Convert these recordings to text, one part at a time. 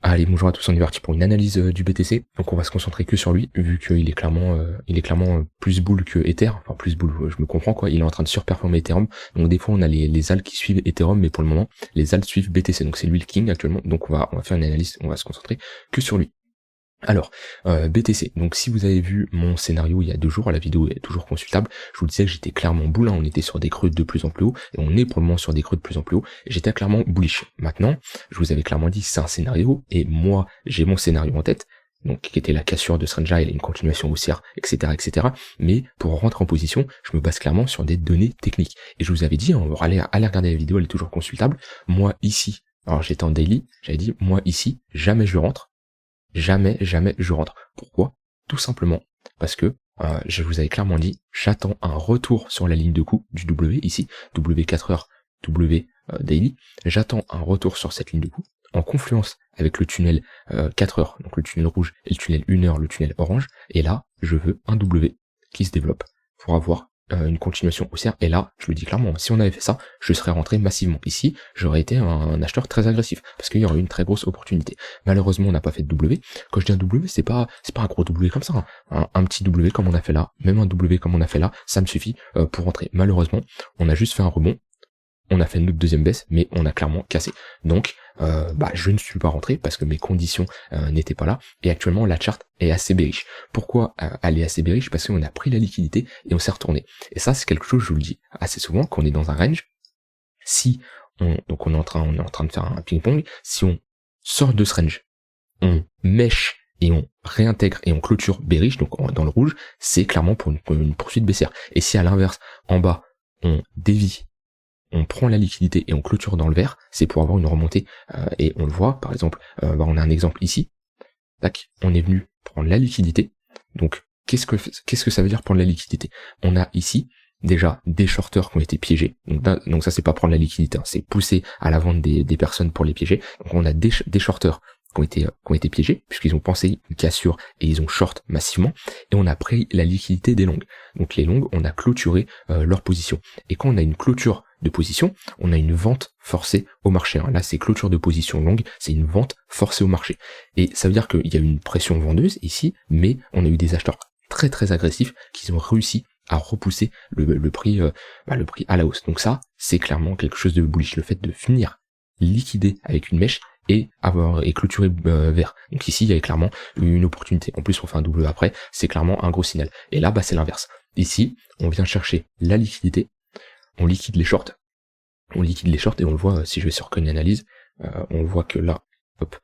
Allez, bonjour à tous, on est parti pour une analyse du BTC. Donc on va se concentrer que sur lui, vu qu'il est clairement plus bull que Ether. Enfin plus bull, je me comprends quoi. Il est en train de surperformer Ethereum. Donc des fois on a les ALT qui suivent Ethereum, mais pour le moment les ALT suivent BTC. Donc c'est lui le king actuellement. Donc on va faire une analyse, on va se concentrer que sur lui. Alors, BTC, donc si vous avez vu mon scénario il y a 2 jours, la vidéo est toujours consultable, je vous disais que j'étais clairement bull, on était sur des creux de plus en plus haut, et on est pour le moment sur des creux de plus en plus haut, et j'étais clairement bullish. Maintenant, je vous avais clairement dit c'est un scénario, et moi j'ai mon scénario en tête, donc qui était la cassure de Strange Isle et une continuation haussière, etc. Mais pour rentrer en position, je me base clairement sur des données techniques. Et je vous avais dit, on va aller regarder la vidéo, elle est toujours consultable, moi ici, alors j'étais en daily, j'avais dit, moi ici, jamais je rentre, jamais je rentre. Pourquoi? Tout simplement parce que je vous avais clairement dit, j'attends un retour sur la ligne de coup du W ici, W 4 heures, W daily, j'attends un retour sur cette ligne de coup en confluence avec le tunnel 4 heures, donc le tunnel rouge et le tunnel 1 heure, le tunnel orange, et là je veux un W qui se développe pour avoir une continuation haussière, et là, je le dis clairement, si on avait fait ça, je serais rentré massivement. Ici, j'aurais été un acheteur très agressif, parce qu'il y aurait eu une très grosse opportunité. Malheureusement, on n'a pas fait de W. Quand je dis un W, c'est pas un gros W comme ça, hein. Un petit W comme on a fait là, même un W comme on a fait là, ça me suffit pour rentrer. Malheureusement, on a juste fait un rebond, on a fait notre deuxième baisse, mais on a clairement cassé. Donc, je ne suis pas rentré parce que mes conditions n'étaient pas là. Et actuellement, la charte est assez bearish. Pourquoi elle est assez bearish? Parce qu'on a pris la liquidité et on s'est retourné. Et ça, c'est quelque chose, je vous le dis assez souvent, quand on est dans un range. Si on est en train de faire un ping-pong, si on sort de ce range, on mèche et on réintègre et on clôture bearish, donc dans le rouge, c'est clairement pour une poursuite baissière. Et si à l'inverse, en bas, on dévie, on prend la liquidité et on clôture dans le vert, c'est pour avoir une remontée, et on le voit, par exemple, on a un exemple ici, tac, on est venu prendre la liquidité, donc qu'est-ce que ça veut dire prendre la liquidité? On a ici déjà des shorters qui ont été piégés, donc ça c'est pas prendre la liquidité, hein, c'est pousser à la vente des personnes pour les piéger, donc on a des shorters qui ont été piégés, puisqu'ils ont pensé une cassure et ils ont short massivement, et on a pris la liquidité des longues. Donc les longues, on a clôturé leur position. Et quand on a une clôture de position, on a une vente forcée au marché. Là, c'est clôture de position longue, c'est une vente forcée au marché. Et ça veut dire qu'il y a eu une pression vendeuse ici, mais on a eu des acheteurs très agressifs qui ont réussi à repousser le prix à la hausse. Donc ça, c'est clairement quelque chose de bullish. Le fait de finir liquidé avec une mèche et clôturé vert. Donc ici, il y avait clairement une opportunité. En plus, on fait un double après, c'est clairement un gros signal. Et là, c'est l'inverse. Ici, on vient chercher la liquidité, on liquide les shorts. On liquide les shorts et on le voit, si je vais sur Coin Analyse, on voit que là, hop,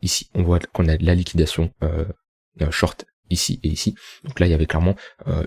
ici, on voit qu'on a de la liquidation short ici et ici. Donc là, il y avait clairement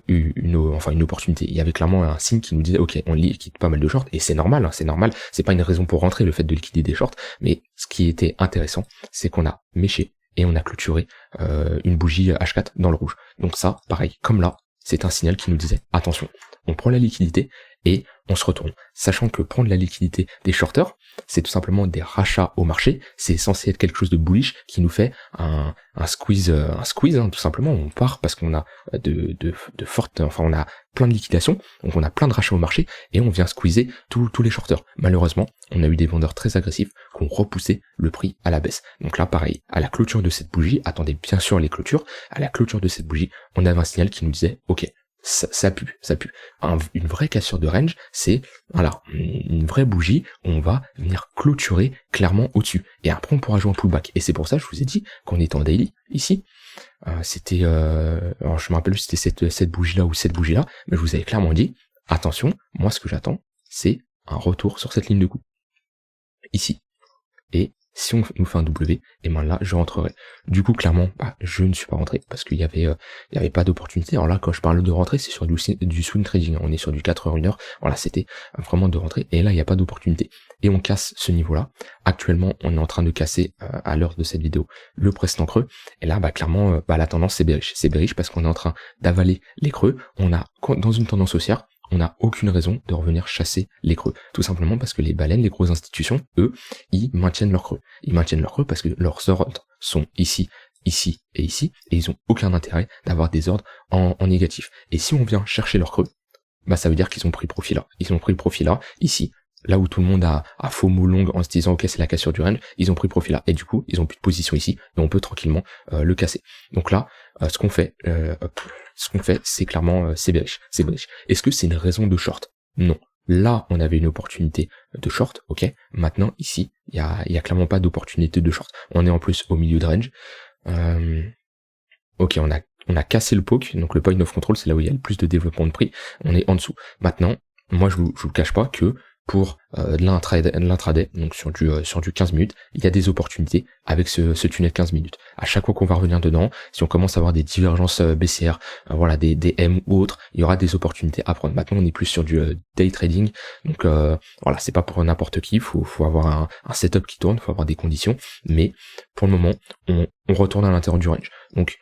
une opportunité. Il y avait clairement un signe qui nous disait, ok, on liquide pas mal de shorts, et c'est normal, hein, c'est normal. C'est pas une raison pour rentrer, le fait de liquider des shorts, mais ce qui était intéressant, c'est qu'on a méché et on a clôturé une bougie H4 dans le rouge. Donc ça, pareil, comme là, c'est un signal qui nous disait, attention, on prend la liquidité et on se retourne. Sachant que prendre la liquidité des shorters, c'est tout simplement des rachats au marché, c'est censé être quelque chose de bullish qui nous fait un squeeze, hein, tout simplement. On part parce qu'on a on a plein de liquidations, donc on a plein de rachats au marché et on vient squeezer tous les shorters. Malheureusement, on a eu des vendeurs très agressifs qui ont repoussé le prix à la baisse. Donc là, pareil, à la clôture de cette bougie, attendez bien sûr les clôtures, à la clôture de cette bougie, on avait un signal qui nous disait, ok, ça pue. Une vraie cassure de range, c'est une vraie bougie où on va venir clôturer clairement au-dessus. Et après on pourra jouer en pullback. Et c'est pour ça que je vous ai dit qu'on était en daily ici. C'était, alors je me rappelle plus si c'était cette bougie là ou cette bougie là, mais je vous avais clairement dit, attention, moi ce que j'attends, c'est un retour sur cette ligne de coup. Ici. Et si on nous fait un W, et ben là je rentrerai. Du coup clairement, je ne suis pas rentré parce qu'il y avait pas d'opportunité. Alors là quand je parle de rentrer, c'est sur du swing trading. On est sur du 4 heures, 1 heure. Voilà, c'était vraiment de rentrer. Et là il n'y a pas d'opportunité. Et on casse ce niveau-là. Actuellement, on est en train de casser à l'heure de cette vidéo le précédent creux. Et là clairement, la tendance c'est bearish. C'est bearish parce qu'on est en train d'avaler les creux. On a dans une tendance haussière, on n'a aucune raison de revenir chasser les creux. Tout simplement parce que les baleines, les grosses institutions, eux, ils maintiennent leurs creux. Ils maintiennent leurs creux parce que leurs ordres sont ici, ici et ici, et ils ont aucun intérêt d'avoir des ordres en négatif. Et si on vient chercher leurs creux, ça veut dire qu'ils ont pris le profit là. Ils ont pris le profit là, ici. là où tout le monde a FOMO long en se disant ok c'est la cassure du range, ils ont pris profit là, et du coup ils ont plus de position ici, et on peut tranquillement le casser. Donc là, ce qu'on fait, c'est clairement c'est bearish, c'est bearish. Est-ce que c'est une raison de short? Non. Là, on avait une opportunité de short, ok. Maintenant, ici, il y a clairement pas d'opportunité de short. On est en plus au milieu de range. Ok, on a cassé le poke, donc le point of control, c'est là où il y a le plus de développement de prix. On est en dessous. Maintenant, moi, je vous cache pas que pour de l'intraday, donc sur du 15 minutes, il y a des opportunités avec ce tunnel 15 minutes. À chaque fois qu'on va revenir dedans, si on commence à avoir des divergences baissières, voilà, des M ou autres, il y aura des opportunités à prendre. Maintenant, on est plus sur du day trading, donc voilà, c'est pas pour n'importe qui, faut avoir un setup qui tourne, faut avoir des conditions, mais pour le moment, on retourne à l'intérieur du range. Donc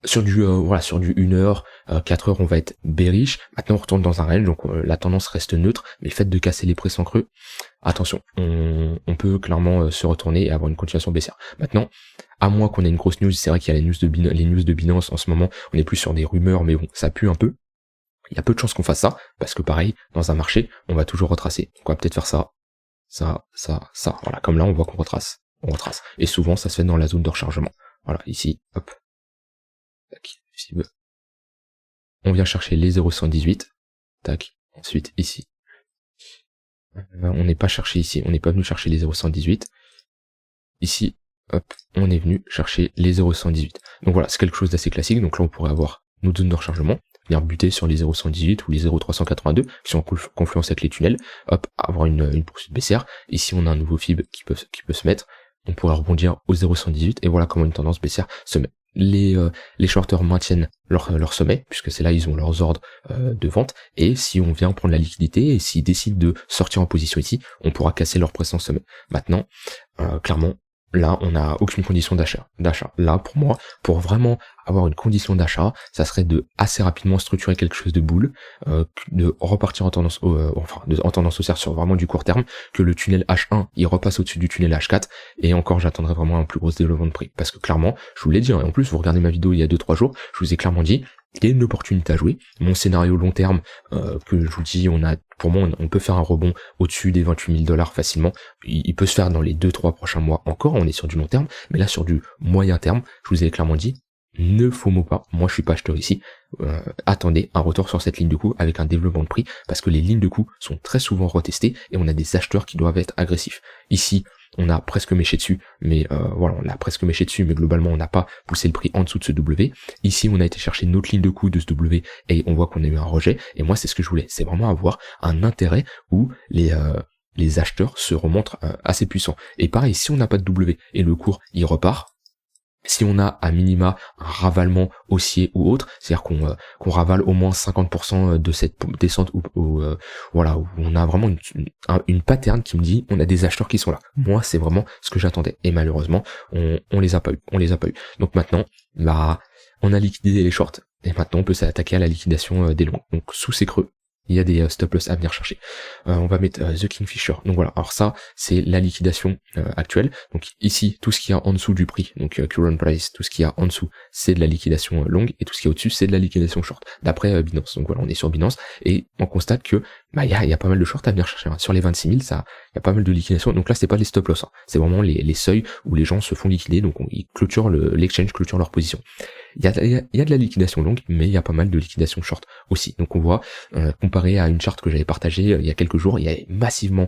sur du 1 heure, 4 heures, on va être bearish. Maintenant, on retourne dans un range, donc la tendance reste neutre, mais le fait de casser les prix sans creux, attention, on peut clairement se retourner et avoir une continuation baissière. Maintenant, à moins qu'on ait une grosse news, c'est vrai qu'il y a les news de Binance en ce moment, on est plus sur des rumeurs, mais bon, ça pue un peu. Il y a peu de chances qu'on fasse ça, parce que pareil, dans un marché, on va toujours retracer. Donc on va peut-être faire ça. Voilà, comme là, on voit qu'on retrace. On retrace. Et souvent, ça se fait dans la zone de rechargement. Voilà, ici, hop. On vient chercher les 0,118. Tac. Ensuite, ici. On n'est pas cherché ici. On n'est pas venu chercher les 0,118. Ici, hop, on est venu chercher les 0,118. Donc voilà, c'est quelque chose d'assez classique. Donc là, on pourrait avoir nos zones de rechargement, venir buter sur les 0,118 ou les 0,382 qui sont en confluence avec les tunnels. Hop, avoir une poursuite baissière. Ici, on a un nouveau fib qui peut se mettre. On pourrait rebondir au 0,118 et voilà comment une tendance baissière se met. Les shorters maintiennent leur sommet, puisque c'est là ils ont leurs ordres de vente, et si on vient prendre la liquidité, et s'ils décident de sortir en position ici, on pourra casser leur précédent sommet. Maintenant, clairement, là on n'a aucune condition d'achat. Là, pour moi, pour vraiment avoir une condition d'achat, ça serait de assez rapidement structurer quelque chose de boule, de repartir en tendance en tendance haussière sur vraiment du court terme, que le tunnel H1 il repasse au-dessus du tunnel H4, et encore j'attendrai vraiment un plus gros développement de prix, parce que clairement, je vous l'ai dit, et en plus vous regardez ma vidéo il y a 2-3 jours, je vous ai clairement dit, il y a une opportunité à jouer. Mon scénario long terme, que je vous dis, pour moi, on peut faire un rebond au-dessus des 28 000 $ facilement. Il peut se faire dans les 2-3 prochains mois encore, on est sur du long terme, mais là sur du moyen terme, je vous ai clairement dit, ne FOMO pas, moi je suis pas acheteur ici, attendez un retour sur cette ligne de coup avec un développement de prix, parce que les lignes de coup sont très souvent retestées et on a des acheteurs qui doivent être agressifs. Ici, on a presque méché dessus, mais voilà, on l'a presque méché dessus, mais globalement on n'a pas poussé le prix en dessous de ce W. Ici, on a été chercher une autre ligne de coup de ce W et on voit qu'on a eu un rejet, et moi c'est ce que je voulais, c'est vraiment avoir un intérêt où les acheteurs se remontrent assez puissants. Et pareil, si on n'a pas de W et le cours il repart, si on a à minima un ravalement haussier ou autre, c'est-à-dire qu'on ravale au moins 50% de cette descente voilà, où on a vraiment une pattern qui me dit on a des acheteurs qui sont là. Moi, c'est vraiment ce que j'attendais. Et malheureusement, on les a pas eu. Donc maintenant, on a liquidé les shorts et maintenant on peut s'attaquer à la liquidation des longs. Donc sous ces creux, il y a des stop loss à venir chercher. On va mettre The Kingfisher. Donc voilà, alors ça, c'est la liquidation actuelle. Donc ici, tout ce qu'il y a en dessous du prix, donc current price, tout ce qu'il y a en dessous, c'est de la liquidation longue, et tout ce qui est au-dessus, c'est de la liquidation short, d'après Binance. Donc voilà, on est sur Binance, et on constate que il y a pas mal de shorts à venir chercher. Sur les 26 000, il y a pas mal de liquidation. Donc là, c'est pas les stop loss, c'est vraiment les seuils où les gens se font liquider, donc ils clôturent l'exchange clôture leur position. Il y a de la liquidation longue, mais il y a pas mal de liquidation short aussi. Donc on voit, comparé à une charte que j'avais partagée il y a quelques jours, il y a massivement,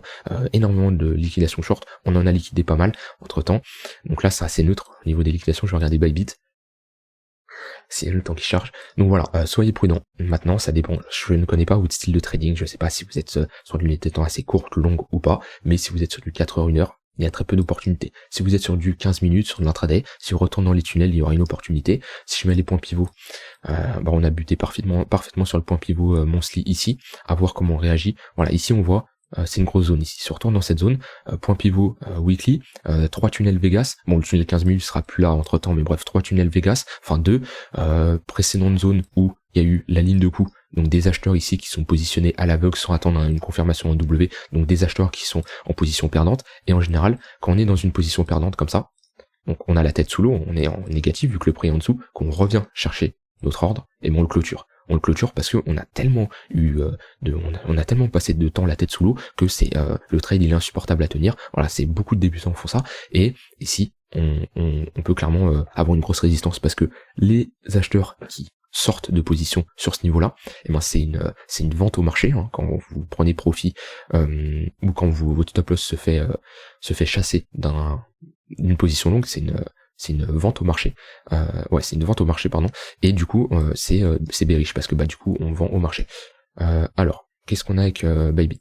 énormément de liquidation short. On en a liquidé pas mal entre temps. Donc là, c'est assez neutre au niveau des liquidations. Je vais regarder Bybit. C'est le temps qui charge. Donc voilà, soyez prudents. Maintenant, ça dépend. Je ne connais pas votre style de trading. Je sais pas si vous êtes sur une unité de temps assez courte, longue ou pas. Mais si vous êtes sur du 4 heures, 1 heure, il y a très peu d'opportunités. Si vous êtes sur du 15 minutes, sur de l'intraday, si vous retournez dans les tunnels, il y aura une opportunité. Si je mets les points pivots, on a buté parfaitement sur le point pivot monthly ici, à voir comment on réagit. Voilà, ici on voit, c'est une grosse zone ici. Si on retourne dans cette zone, point pivot weekly, 3 tunnels Vegas. Bon, le tunnel 15 minutes sera plus là entre temps, mais bref, 3 tunnels Vegas, enfin 2 précédentes zones où il y a eu la ligne de coup, donc des acheteurs ici qui sont positionnés à l'aveugle sans attendre une confirmation en W, donc des acheteurs qui sont en position perdante, et en général, quand on est dans une position perdante comme ça, donc on a la tête sous l'eau, on est en négatif vu que le prix est en dessous, qu'on revient chercher notre ordre, et on le clôture. on le clôture parce que on a tellement eu on a tellement passé de temps la tête sous l'eau que c'est le trade il est insupportable à tenir. Voilà, c'est beaucoup de débutants font ça, et ici on peut clairement avoir une grosse résistance parce que les acheteurs qui sortent de position sur ce niveau-là, et ben c'est une vente au marché, hein, quand vous prenez profit ou quand votre stop loss se fait chasser d'une position longue, c'est une vente au marché. C'est une vente au marché, pardon. Et du coup, c'est bearish parce que du coup, on vend au marché. Alors, qu'est-ce qu'on a avec Bybit?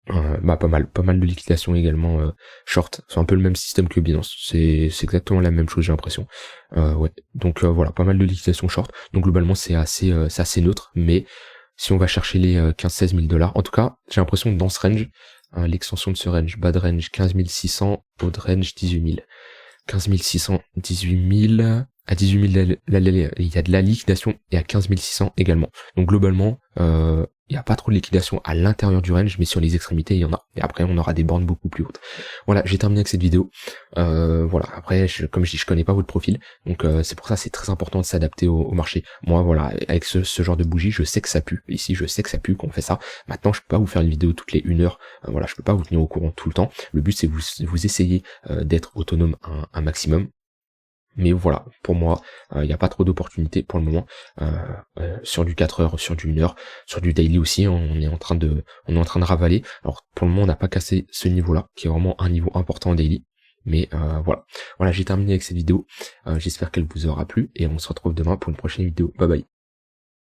Pas mal de liquidation également short. C'est un peu le même système que Binance. C'est exactement la même chose, j'ai l'impression. Donc voilà, pas mal de liquidation short. Donc globalement, c'est assez neutre. Mais si on va chercher les 15-16 000 $, en tout cas, j'ai l'impression que dans ce range, l'extension de ce range, bas de range 15 600, haut de range 18 000. 15 600, 18 000, à 18 000, il y a de la liquidation, et à 15 600 également. Donc globalement, il n'y a pas trop de liquidation à l'intérieur du range, mais sur les extrémités, il y en a. Et après, on aura des bornes beaucoup plus hautes. Voilà, j'ai terminé avec cette vidéo. Voilà, après, comme je dis, je connais pas votre profil, donc c'est pour ça c'est très important de s'adapter au marché. Moi, voilà, avec ce genre de bougie, je sais que ça pue. Ici, je sais que ça pue qu'on fait ça. Maintenant, je peux pas vous faire une vidéo toutes les 1 heure. Voilà, je peux pas vous tenir au courant tout le temps. Le but, c'est vous essayer d'être autonome un maximum. Mais voilà, pour moi, il n'y a pas trop d'opportunités pour le moment. Sur du 4 heures, sur du 1 heure, sur du daily aussi, on est en train de ravaler. Alors pour le moment, on n'a pas cassé ce niveau-là, qui est vraiment un niveau important en daily. Mais voilà, j'ai terminé avec cette vidéo. J'espère qu'elle vous aura plu, et on se retrouve demain pour une prochaine vidéo. Bye bye.